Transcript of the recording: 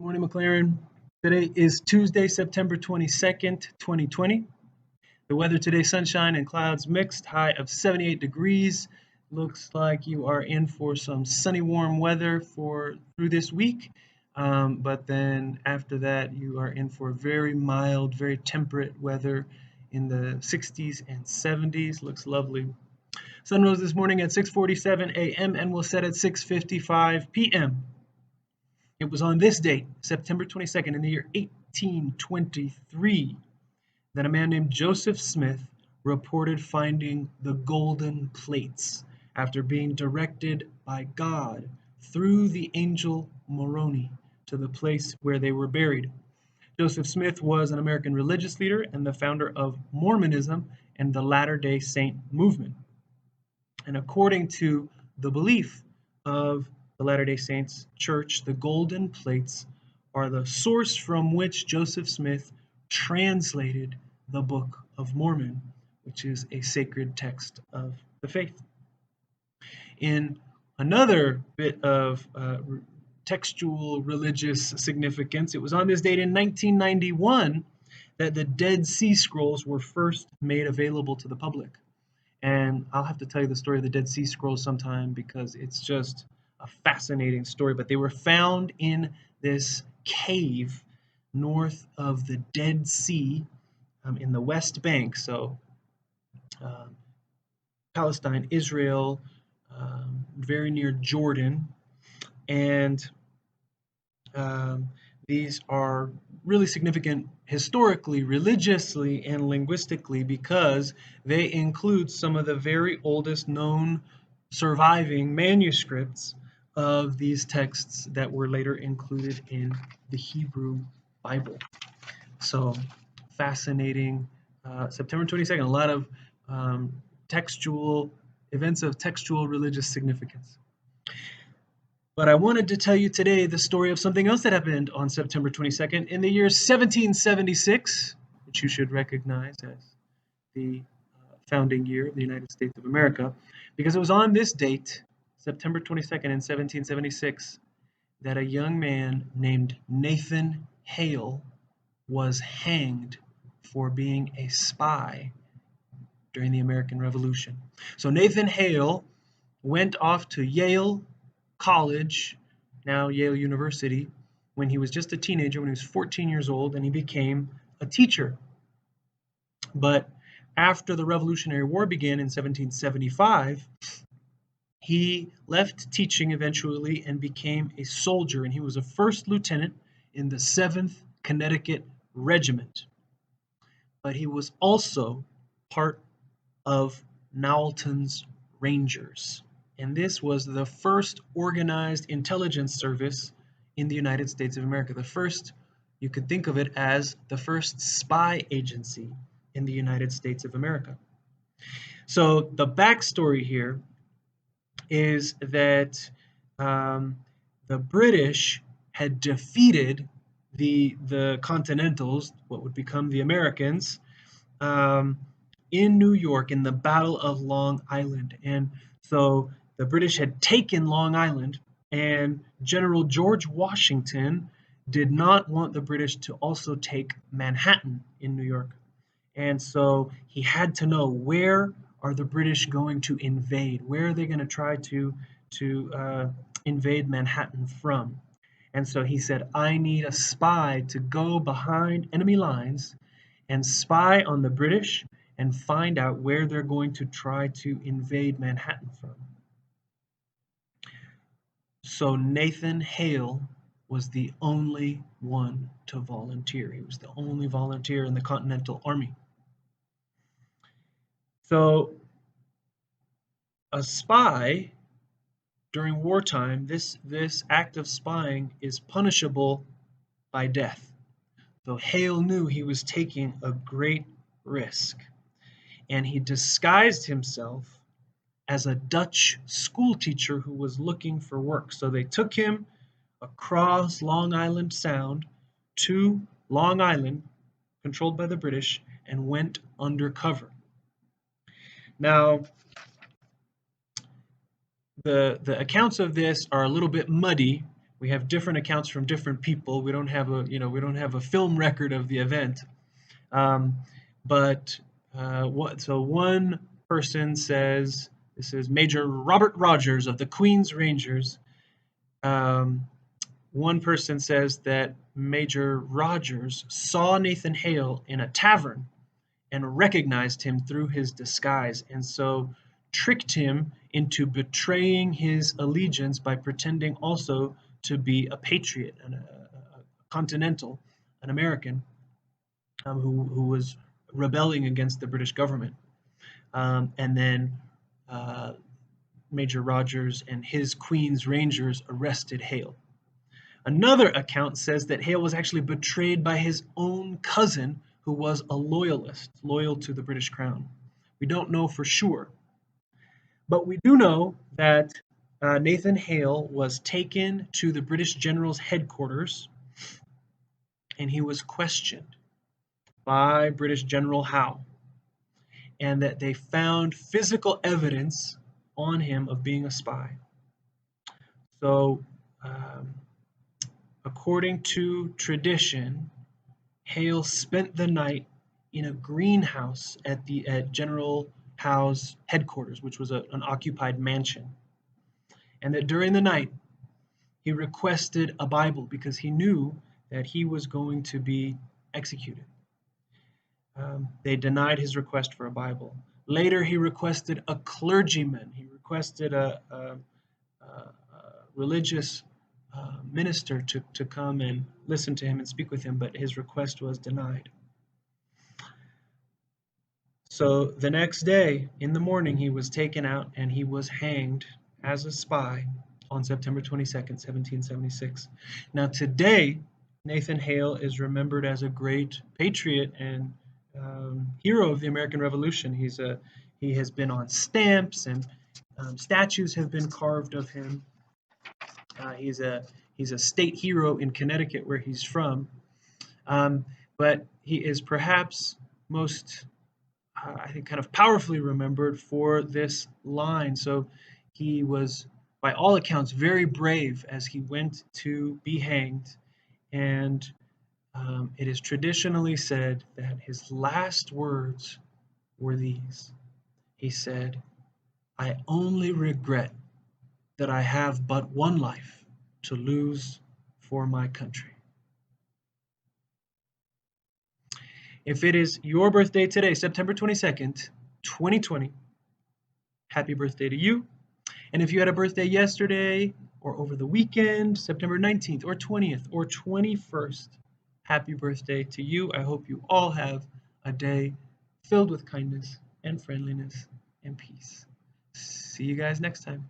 Morning, MacLaren. Today is Tuesday, September 22nd, 2020. The weather today, sunshine and clouds mixed, high of 78 degrees. Looks like you are in for some sunny, warm weather through this week. But then after that, you are in for very mild, very temperate weather in the 60s and 70s. Looks lovely. Sun rose this morning at 6:47 a.m. and will set at 6:55 p.m. It was on this date, September 22nd, in the year 1823, that a man named Joseph Smith reported finding the golden plates after being directed by God through the angel Moroni to the place where they were buried. Joseph Smith was an American religious leader and the founder of Mormonism and the Latter-day Saint movement. And according to the belief of the Latter-day Saints Church, the golden plates are the source from which Joseph Smith translated the Book of Mormon, which is a sacred text of the faith. In another bit of textual religious significance, it was on this date in 1991 that the Dead Sea Scrolls were first made available to the public. And I'll have to tell you the story of the Dead Sea Scrolls sometime because it's just a fascinating story. But they were found in this cave north of the Dead Sea in the West Bank. So Palestine, Israel, very near Jordan. And these are really significant historically, religiously, and linguistically because they include some of the very oldest known surviving manuscripts of these texts that were later included in the Hebrew Bible. So fascinating. September 22nd, a lot of textual events of textual religious significance. But I wanted to tell you today the story of something else that happened on September 22nd in the year 1776, which you should recognize as the founding year of the United States of America, because it was on this date, September 22nd in 1776, that a young man named Nathan Hale was hanged for being a spy during the American Revolution. So Nathan Hale went off to Yale College, now Yale University, when he was just a teenager, when he was 14 years old, and he became a teacher. But after the Revolutionary War began in 1775, he left teaching eventually and became a soldier, and he was a first lieutenant in the 7th Connecticut Regiment. But he was also part of Knowlton's Rangers. And this was the first organized intelligence service in the United States of America. The first, you could think of it as the first spy agency in the United States of America. So the backstory here is that the British had defeated the Continentals, what would become the Americans, in New York in the Battle of Long Island. And so the British had taken Long Island, and General George Washington did not want the British to also take Manhattan in New York. And so he had to know, where are the British going to invade? Where are they going to try to invade Manhattan from? And so he said, I need a spy to go behind enemy lines and spy on the British and find out where they're going to try to invade Manhattan from. So Nathan Hale was the only one to volunteer. He was the only volunteer in the Continental Army. So a spy during wartime, this act of spying is punishable by death. So Hale knew he was taking a great risk, and he disguised himself as a Dutch school teacher who was looking for work. So they took him across Long Island Sound to Long Island, controlled by the British, and went undercover. Now, the accounts of this are a little bit muddy We have different accounts from different people. We don't have a film record of the event. Um, but so one person says, this is Major Robert Rogers of the Queen's Rangers. One person says that Major Rogers saw Nathan Hale in a tavern and recognized him through his disguise, and so tricked him into betraying his allegiance by pretending also to be a patriot, a continental, an American, who was rebelling against the British government. And then Major Rogers and his Queen's Rangers arrested Hale. Another account says that Hale was actually betrayed by his own cousin, who was a loyalist, loyal to the British Crown. We don't know for sure. But we do know that Nathan Hale was taken to the British general's headquarters, and he was questioned by British General Howe, and that they found physical evidence on him of being a spy. So, according to tradition, Hale spent the night in a greenhouse at General Howe's headquarters, which was an occupied mansion. And that during the night, he requested a Bible because he knew that he was going to be executed. They denied his request for a Bible. Later, he requested a clergyman. He requested a religious minister to come and listen to him and speak with him, but his request was denied. So the next day, in the morning, he was taken out and he was hanged as a spy on September 22nd, 1776. Now today, Nathan Hale is remembered as a great patriot and hero of the American Revolution. He has been on stamps, and statues have been carved of him. He's a state hero in Connecticut, where he's from. But he is perhaps most, I think, kind of powerfully remembered for this line. So he was, by all accounts, very brave as he went to be hanged, and it is traditionally said that his last words were these. He said, "I only regret that I have but one life to lose for my country." If it is your birthday today, September 22nd, 2020, happy birthday to you. And if you had a birthday yesterday or over the weekend, September 19th or 20th or 21st, happy birthday to you. I hope you all have a day filled with kindness and friendliness and peace. See you guys next time.